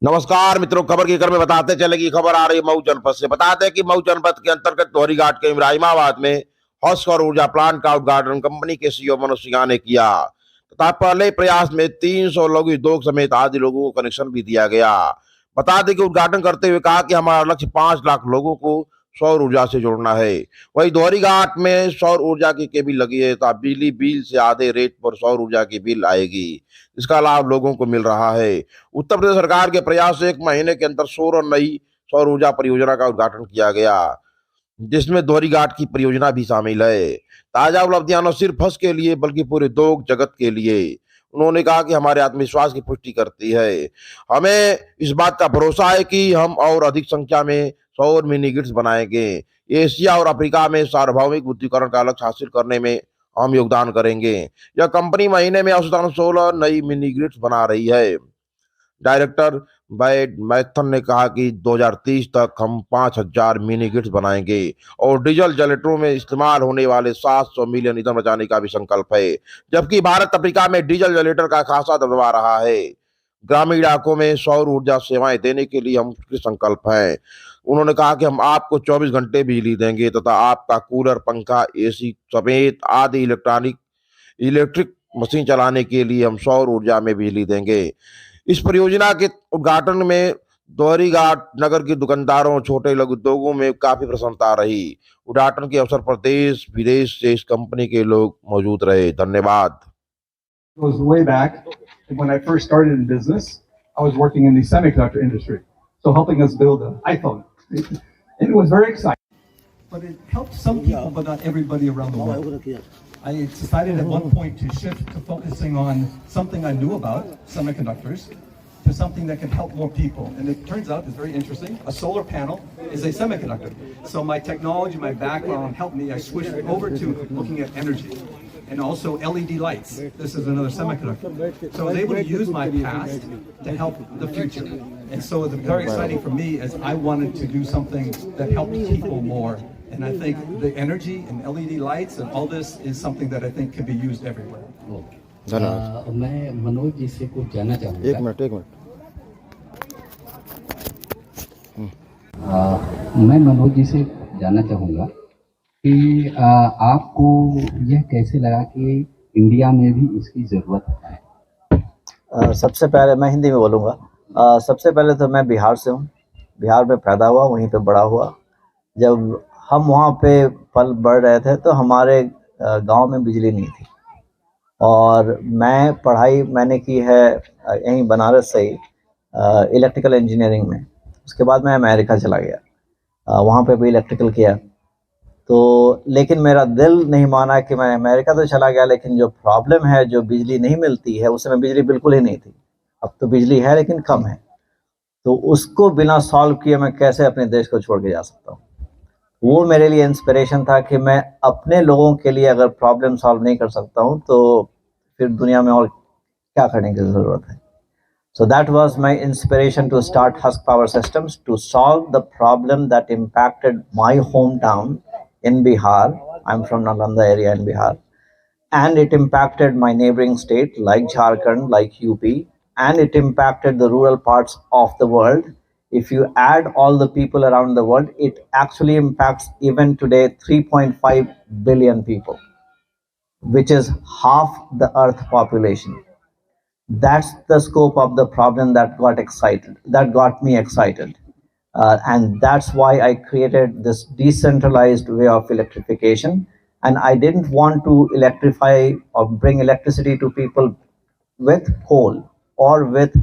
नमस्कार मित्रों, खबर की में बताते चले कि खबर आ रही है मऊ जनपद से। बताते हैं कि मऊ जनपद के अंतर्गत दोहरी घाट के इब्राहिमाबाद में हौस सौर ऊर्जा प्लांट का उद्घाटन कंपनी के सीईओ मनोज सिन्हा ने किया तथा पहले प्रयास में 300 लघु उद्योग समेत आदि लोगों को कनेक्शन भी दिया गया। बता दें कि उद्घाटन करते हुए कहा कि हमारा लक्ष्य 5 लाख लोगों को सौर ऊर्जा से जोड़ना है। वही दोहरी घाट में सौर ऊर्जा की केबल लगी है तो बिजली बिल से आधे रेट पर सौर ऊर्जा की बिल आएगी। इसका लाभ लोगों को मिल रहा है। उत्तर प्रदेश सरकार के प्रयास से 1 महीने के अंदर 16 नई सौर ऊर्जा परियोजना का उद्घाटन किया गया, जिसमें दोहरी घाट की परियोजना भी शामिल है। ताजा उपलब्धियां न सिर्फ हज के लिए बल्कि पूरे उद्योग जगत के लिए। उन्होंने कहा कि हमारे आत्मविश्वास की पुष्टि करती है। हमें इस बात का भरोसा है कि हम और अधिक संख्या में सौर मिनी ग्रिड्स बनाएंगे। एशिया और अफ्रीका में सार्वभौमिक विद्युतीकरण का लक्ष्य हासिल करने में हम योगदान करेंगे। यह कंपनी महीने में औसतन 16 नई मिनी ग्रिड्स बना रही है। डायरेक्टर बैड मैथन ने कहा कि 2030 तक हम 5,000 मिनी ग्रिड्स बनाएंगे और डीजल जनरेटरों में इस्तेमाल होने वाले 700 मिलियन ईंधन बचाने का भी संकल्प है। जबकि भारत अफ्रीका में डीजल जनरेटर का खासा दबदबा रहा है। ग्रामीण इलाकों में सौर ऊर्जा सेवाएं देने के लिए हम संकल्प हैं। उन्होंने कहा कि हम आपको 24 घंटे बिजली देंगे तथा आपका कूलर, पंखा, एसी समेत आदि इलेक्ट्रिक मशीन चलाने के लिए हम सौर ऊर्जा में बिजली देंगे। इस परियोजना के उद्घाटन में दोहरी घाट नगर के दुकानदारों, छोटे लघु उद्योगों में काफी प्रसन्नता रही। उद्घाटन के अवसर पर देश विदेश से इस कंपनी के लोग मौजूद रहे। धन्यवाद। Goes way back. When I first started in business, I was working in the semiconductor industry, so helping us build an iPhone. And it was very exciting. But it helped some people, but not everybody around the world. I decided at one point to shift to focusing on something I knew about, semiconductors, to something that can help more people. And it turns out it's very interesting. A solar panel is a semiconductor. So my technology, my background helped me. I switched over to looking at energy. And also LED lights. This is another semiconductor. So I was able to use my past to help the future. And so it's very exciting for me as I wanted to do something that helped people more. And I think the energy and LED lights and all this is something that I think can be used everywhere. मैं मनोज जी से कुछ जानना चाहूँगा। एक minute मैं मनोज जी से जानना चाहूँगा कि आपको यह कैसे लगा कि इंडिया में भी इसकी ज़रूरत है? सबसे पहले मैं हिंदी में बोलूँगा। सबसे पहले तो मैं बिहार से हूँ। बिहार में पैदा हुआ, वहीं पे बड़ा हुआ। जब हम वहाँ पे पल बढ़ रहे थे तो हमारे गांव में बिजली नहीं थी और पढ़ाई मैंने की है यहीं बनारस से ही इलेक्ट्रिकल इंजीनियरिंग में। उसके बाद मैं अमेरिका चला गया, वहाँ पे भी इलेक्ट्रिकल किया। तो लेकिन मेरा दिल नहीं माना कि मैं अमेरिका तो चला गया, लेकिन जो प्रॉब्लम है, जो बिजली नहीं मिलती है, उस समय बिजली बिल्कुल ही नहीं थी। अब तो बिजली है लेकिन कम है, तो उसको बिना सॉल्व किए मैं कैसे अपने देश को छोड़ के जा सकता हूँ। वो मेरे लिए इंस्पिरेशन था कि मैं अपने लोगों के लिए अगर प्रॉब्लम सॉल्व नहीं कर सकता हूँ तो फिर दुनिया में और क्या करने की ज़रूरत है। So that was my inspiration to start Husk Power Systems to solve the problem that impacted my hometown in Bihar. I'm from Nalanda area in Bihar. And it impacted my neighboring state like Jharkhand, like UP. And it impacted the rural parts of the world. If you add all the people around the world, it actually impacts even today 3.5 billion people, which is half the Earth population. That's the scope of the problem that got me excited. And that's why I created this decentralized way of electrification. And I didn't want to electrify or bring electricity to people with coal or with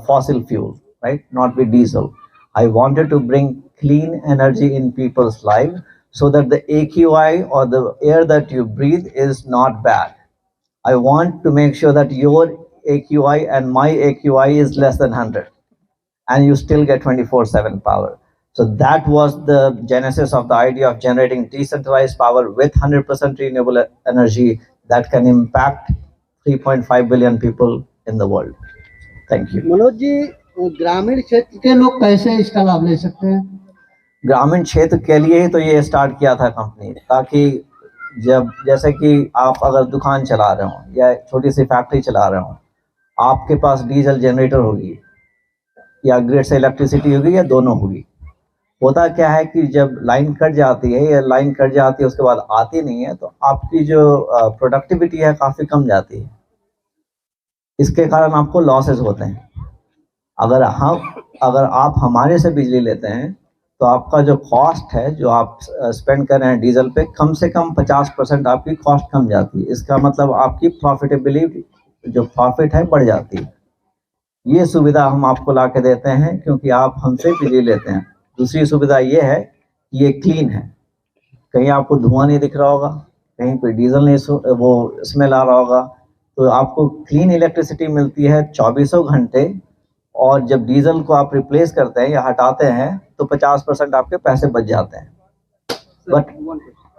fossil fuel, right? Not with diesel. I wanted to bring clean energy in people's life so that the AQI or the air that you breathe is not bad. I want to make sure that your AQI and my AQI is less than 100 and you still get 24/7 power. So that was the genesis of the idea of generating decentralized power with 100% renewable energy that can impact 3.5 billion people in the world. Thank you. Manoj ji, ग्रामीण क्षेत्र के लोग कैसे इसका लाभ ले सकते हैं? ग्रामीण क्षेत्र के लिए ही तो ये स्टार्ट किया था कंपनी, ताकि जैसे कि आप अगर दुकान चला रहे हो या छोटी सी फैक्ट्री चला रहे हो, आपके पास डीजल जनरेटर होगी, या ग्रिड से इलेक्ट्रिसिटी होगी या दोनों होगी। होता क्या है कि जब लाइन कट जाती है या लाइन कट जाती है उसके बाद आती नहीं है, तो आपकी जो प्रोडक्टिविटी है काफ़ी कम जाती है। इसके कारण आपको लॉसेस होते हैं। अगर आप हमारे से बिजली लेते हैं तो आपका जो कॉस्ट है, जो आप स्पेंड कर रहे हैं डीजल पे, कम से कम 50% आपकी कॉस्ट कम जाती है। इसका मतलब आपकी प्रॉफिटेबिलिटी, जो प्रॉफिट है, बढ़ जाती है। ये सुविधा हम आपको ला के देते हैं क्योंकि आप हमसे बिजली लेते हैं। दूसरी सुविधा ये है कि ये क्लीन है, कहीं आपको धुआं नहीं दिख रहा होगा, कहीं पे डीजल नहीं वो स्मेल आ रहा होगा। तो आपको क्लीन इलेक्ट्रिसिटी मिलती है 24 घंटे, और जब डीजल को आप रिप्लेस करते हैं या हटाते हैं तो 50% आपके पैसे बच जाते हैं। बट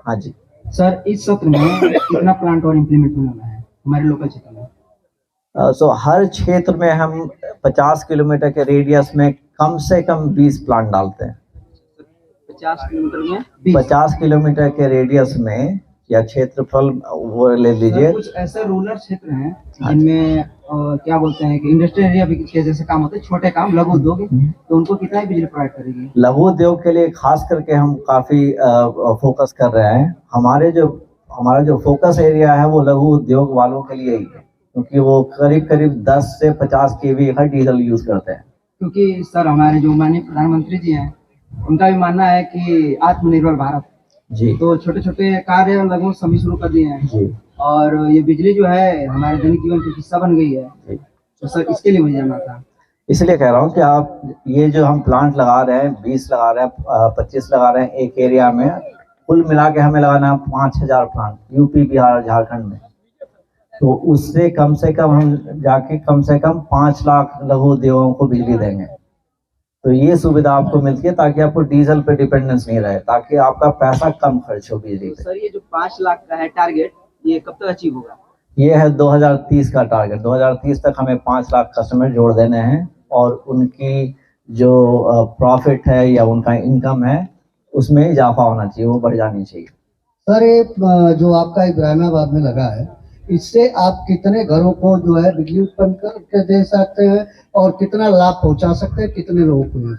हाँ जी सर, इस सत्र में कितना प्लांट और इम्प्लीमेंट होना है हमारे लोकल क्षेत्र में? सो हर क्षेत्र में हम 50 किलोमीटर के रेडियस में कम से कम 20 प्लांट डालते हैं। 50 किलोमीटर में 20? 50 किलोमीटर के रेडियस में या क्षेत्रफल वो ले लीजिए। कुछ ऐसे रूरल क्षेत्र हैं जिनमें क्या बोलते हैं कि इंडस्ट्रियल एरिया के जैसे काम होते हैं, छोटे काम, लघु उद्योग, तो उनको कितना ही बिजली प्रोवाइड करेगी? लघु उद्योग के लिए खास करके हम काफ़ी फोकस कर रहे हैं। हमारा जो फोकस एरिया है वो लघु उद्योग वालों के लिए ही है, क्योंकि वो करीब 10 से 50 kV हर डीजल यूज़ करते हैं। क्योंकि सर, हमारे जो माननीय प्रधानमंत्री जी हैं, उनका भी मानना है कि आत्मनिर्भर भारत जी, तो छोटे छोटे कार्य लगभग सभी शुरू कर दिए हैं जी, और ये बिजली जो है हमारे दैनिक जीवन का हिस्सा बन गई है। जी। तो सर, इसके लिए मुझे जानना था। इसलिए कह रहा हूँ कि आप ये जो हम प्लांट लगा रहे हैं, 20 लगा रहे हैं, 25 लगा रहे हैं एक एरिया में, कुल मिला के हमें लगाना है 5000 प्लांट यूपी, बिहार, झारखंड में। तो उससे कम से कम हम जाके कम से कम 5 लाख लघु उद्योगों को बिजली देंगे। तो ये सुविधा आपको मिलती है ताकि आपको डीजल पे डिपेंडेंस नहीं रहे, ताकि आपका पैसा कम खर्च हो बिजली पे। सर, ये जो 5 लाख का है टारगेट, ये कब तक अचीव होगा? ये है 2030 का टारगेट। 2030 तक हमें 5 लाख कस्टमर जोड़ देने हैं, और उनकी जो प्रॉफिट है या उनका इनकम है उसमें इजाफा होना चाहिए, वो बढ़ जानी चाहिए। सर, ये जो आपका इब्राहिमाबाद में लगा है, इससे आप कितने घरों को जो है बिजली उत्पन्न करके दे सकते हैं और कितना लाभ पहुंचा सकते हैं, कितने लोगों को?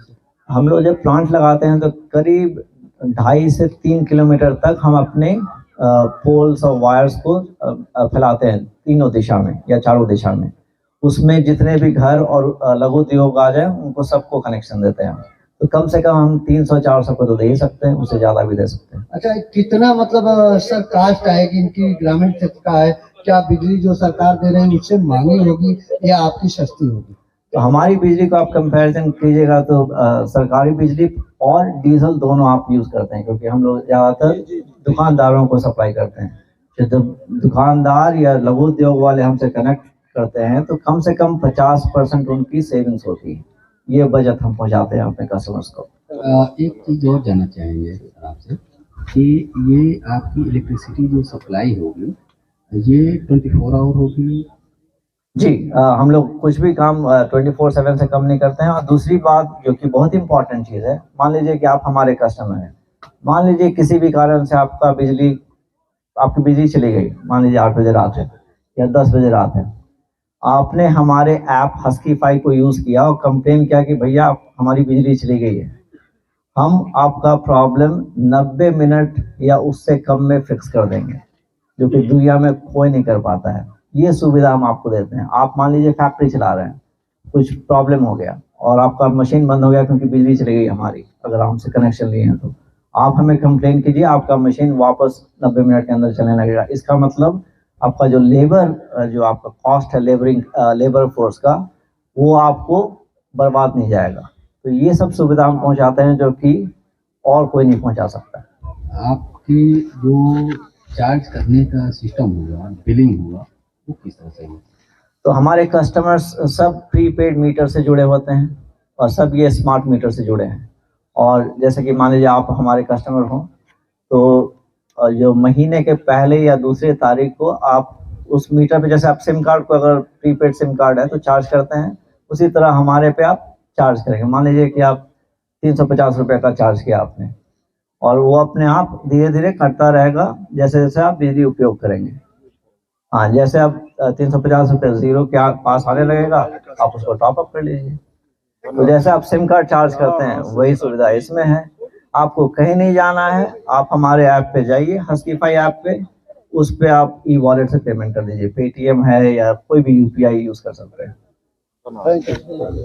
हम लोग जब प्लांट लगाते हैं तो करीब 2.5 से 3 किलोमीटर तक हम अपने पोल्स और वायर्स को फैलाते हैं, तीनों दिशा में या चारों दिशा में। उसमें जितने भी घर और लघु उद्योग आ जाए उनको सबको कनेक्शन देते हैं। तो कम से कम हम 300-400 को तो दे ही सकते हैं, उससे ज़्यादा भी दे सकते हैं। अच्छा, कितना मतलब सर कास्ट आएगी इनकी, ग्रामीण क्षेत्र का है, क्या बिजली जो सरकार दे रहे हैं उससे महंगी होगी या आपकी सस्ती होगी? तो हमारी बिजली को आप कंपैरिजन कीजिएगा तो सरकारी बिजली और डीजल दोनों आप यूज़ करते हैं, क्योंकि हम लोग ज़्यादातर दुकानदारों को सप्लाई करते हैं। जब दुकानदार या लघु उद्योग वाले हमसे कनेक्ट करते हैं तो कम से कम 50% उनकी सेविंग्स होती है। ये बजट हम पहुंचाते हैं अपने कस्टमर्स को। एक चीज़ और जानना चाहेंगे सर आपसे कि ये आपकी इलेक्ट्रिसिटी जो सप्लाई होगी, ये 24 आवर होगी? जी, हम लोग कुछ भी काम 24/7 से कम नहीं करते हैं। और दूसरी बात जो कि बहुत इंपॉर्टेंट चीज़ है, मान लीजिए कि आप हमारे कस्टमर हैं, मान लीजिए किसी भी कारण से आपकी बिजली चली गई, मान लीजिए 8 बजे रात है या 10 बजे रात है, आपने हमारे ऐप हस्कीफाई को यूज़ किया और कंप्लेन किया कि भैया हमारी बिजली चली गई है, हम आपका प्रॉब्लम 90 मिनट या उससे कम में फिक्स कर देंगे, जो कि दुनिया में कोई नहीं कर पाता है। ये सुविधा हम आपको देते हैं। आप मान लीजिए फैक्ट्री चला रहे हैं, कुछ प्रॉब्लम हो गया और आपका मशीन बंद हो गया क्योंकि बिजली चली गई हमारी, अगर हमसे कनेक्शन लिए हैं, तो आप हमें कंप्लेन कीजिए, आपका मशीन वापस 90 मिनट के अंदर चलने लगेगा। इसका मतलब आपका जो जो आपका कॉस्ट है लेबर फोर्स का, वो आपको बर्बाद नहीं जाएगा। तो ये सब सुविधा हम पहुंचाते हैं जो कि और कोई नहीं पहुंचा सकता। आपकी जो चार्ज करने का सिस्टम होगा, बिलिंग होगा, वो किस तरह से होगा? तो हमारे कस्टमर्स सब प्रीपेड मीटर से जुड़े होते हैं और सब ये स्मार्ट मीटर से जुड़े हैं। और जैसे कि मान लीजिए आप हमारे कस्टमर हो, तो जो महीने के पहले या दूसरे तारीख को आप उस मीटर पे, जैसे आप सिम कार्ड को अगर प्रीपेड सिम कार्ड है तो चार्ज करते हैं, उसी तरह हमारे पे आप चार्ज करेंगे। मान लीजिए कि आप 350 रुपये का चार्ज किया आपने, और वो अपने आप धीरे धीरे कटता रहेगा जैसे जैसे आप बिजली उपयोग करेंगे। हाँ, जैसे आप 350 रुपये जीरो के पास आने लगेगा, आप उसको टॉप अप कर लीजिए। तो जैसे आप सिम कार्ड चार्ज करते हैं वही सुविधा इसमें है। आपको कहीं नहीं जाना है, आप हमारे ऐप पे जाइए, हस्कीफाई ऐप पे, उस पे आप ई वॉलेट से पेमेंट कर दीजिए। पेटीएम है या कोई भी यूपीआई यूज कर सकते हैं। Thank you.